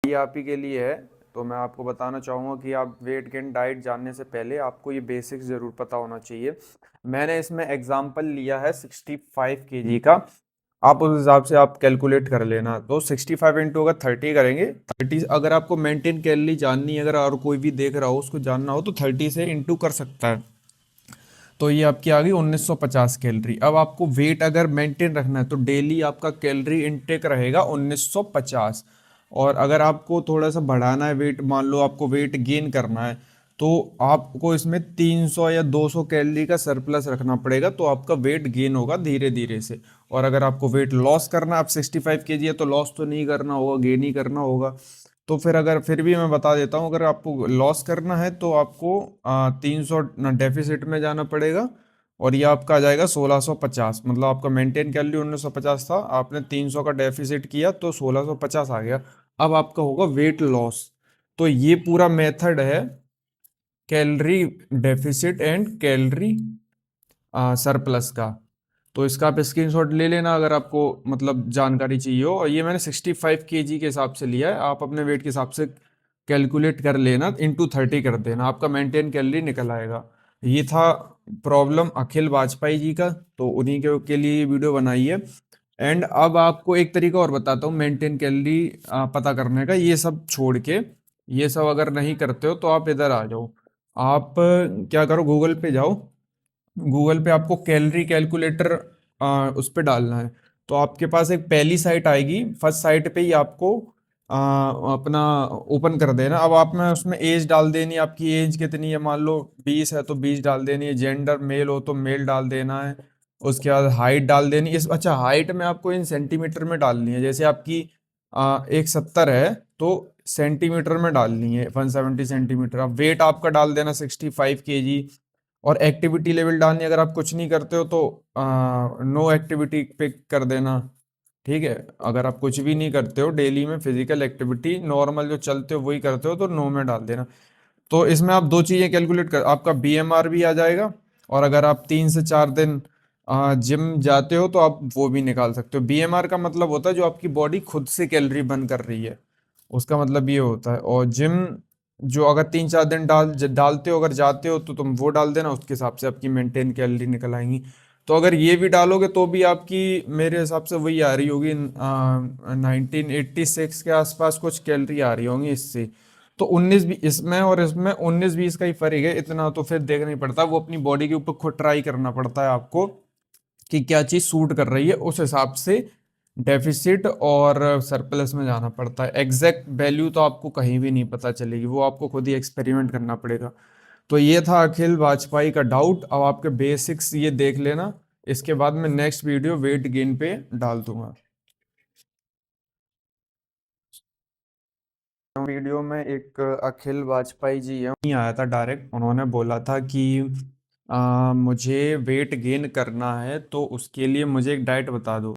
ये आप ही के लिए है। तो मैं आपको बताना चाहूँगा कि आप वेट गेन डाइट जानने से पहले आपको ये बेसिक्स ज़रूर पता होना चाहिए। मैंने इसमें एग्जाम्पल लिया है 65 kg का। आप उस हिसाब से आप कैलकुलेट कर लेना। तो 65 इंटू अगर 30 करेंगे, 30 अगर आपको मेंटेन कैलोरी जाननी है, अगर और कोई भी देख रहा हो उसको जानना हो तो 30 से इंटू कर सकता है। तो ये आपकी आ गई 1950 कैलोरी। अब आपको वेट अगर मेंटेन रखना है तो डेली आपका कैलोरी इनटेक रहेगा 1950। और अगर आपको थोड़ा सा बढ़ाना है वेट, मान लो आपको वेट गेन करना है, तो आपको इसमें 300 या 200 कैलोरी का सरप्लस रखना पड़ेगा, तो आपका वेट गेन होगा धीरे धीरे से। और अगर आपको वेट लॉस करना है, आप 65 kg है तो लॉस तो नहीं करना होगा, गेन ही करना होगा। तो फिर अगर फिर भी मैं बता देता हूँ, अगर आपको लॉस करना है तो आपको 300 डेफिसिट में जाना पड़ेगा। और ये आपका आ जाएगा 1650। मतलब आपका मेंटेन कैलोरी 1950 था, आपने 300 का डेफिसिट किया तो 1650 आ गया। अब आपका होगा वेट लॉस। तो ये पूरा मेथड है calorie deficit and calorie surplus का। तो इसका आप स्क्रीनशॉट ले लेना अगर आपको मतलब जानकारी चाहिए हो। और ये मैंने 65 kg के हिसाब से लिया है, आप अपने वेट के हिसाब से कैलकुलेट कर लेना, इंटू 30 कर देना, आपका मेंटेन कैलोरी निकल आएगा। ये था प्रॉब्लम अखिल वाजपेयी जी का, तो उन्हीं के लिए ये वीडियो बनाई है। एंड अब आपको एक तरीका और बताता हूँ मेंटेन कैलोरी पता करने का। ये सब छोड़ के, ये सब अगर नहीं करते हो तो आप इधर आ जाओ। आप क्या करो, गूगल पे जाओ। गूगल पे आपको कैलोरी कैलकुलेटर उस पे डालना है। तो आपके पास एक पहली साइट आएगी, फर्स्ट साइट पे ही आपको अपना ओपन कर देना। अब आप में उसमें एज डाल देनी है, आपकी एज कितनी है, मान लो 20 है तो 20 डाल देनी है, जेंडर मेल हो तो मेल डाल देना है। उसके बाद हाइट डाल देनी है। अच्छा, हाइट में आपको इन सेंटीमीटर में डालनी है, जैसे आपकी 170 है तो सेंटीमीटर में डालनी है, 170 सेंटीमीटर। अब वेट आपका डाल देना 65 kg। और एक्टिविटी लेवल डालनी है, अगर आप कुछ नहीं करते हो तो नो एक्टिविटी पे कर देना। ठीक है, अगर आप कुछ भी नहीं करते हो डेली में फिजिकल एक्टिविटी, नॉर्मल जो चलते हो वही करते हो तो नो में डाल देना। तो इसमें आप दो चीजें कैलकुलेट कर, आपका बीएमआर भी आ जाएगा। और अगर आप 3 से 4 दिन जिम जाते हो तो आप वो भी निकाल सकते हो। बीएमआर का मतलब होता है जो आपकी बॉडी खुद से कैलोरी बर्न कर रही है, उसका मतलब ये होता है। और जिम जो अगर 3 4 दिन डालते हो, अगर जाते हो तो तुम वो डाल देना, उसके हिसाब से आपकी मेंटेन कैलोरी निकल आएंगी। तो अगर ये भी डालोगे तो भी आपकी मेरे हिसाब से वही आ रही होगी, 1986 के आसपास कुछ कैलोरी आ रही होंगी इससे। तो 19 भी इसमें और इसमें 19 20 का ही फर्क है, इतना तो फिर देखना ही पड़ता है, वो अपनी बॉडी के ऊपर खुद ट्राई करना पड़ता है आपको कि क्या चीज सूट कर रही है, उस हिसाब से डेफिसिट और सरप्लस में जाना पड़ता है। एग्जैक्ट वैल्यू तो आपको कहीं भी नहीं पता चलेगी, वो आपको खुद ही एक्सपेरिमेंट करना पड़ेगा। तो ये था अखिल वाजपेयी का डाउट। अब आपके बेसिक्स ये देख लेना, इसके बाद मैं नेक्स्ट वीडियो वेट गेन पे डाल दूंगा। वीडियो में एक अखिल वाजपेयी जी है, नहीं आया था डायरेक्ट, उन्होंने बोला था कि मुझे वेट गेन करना है तो उसके लिए मुझे एक डाइट बता दो।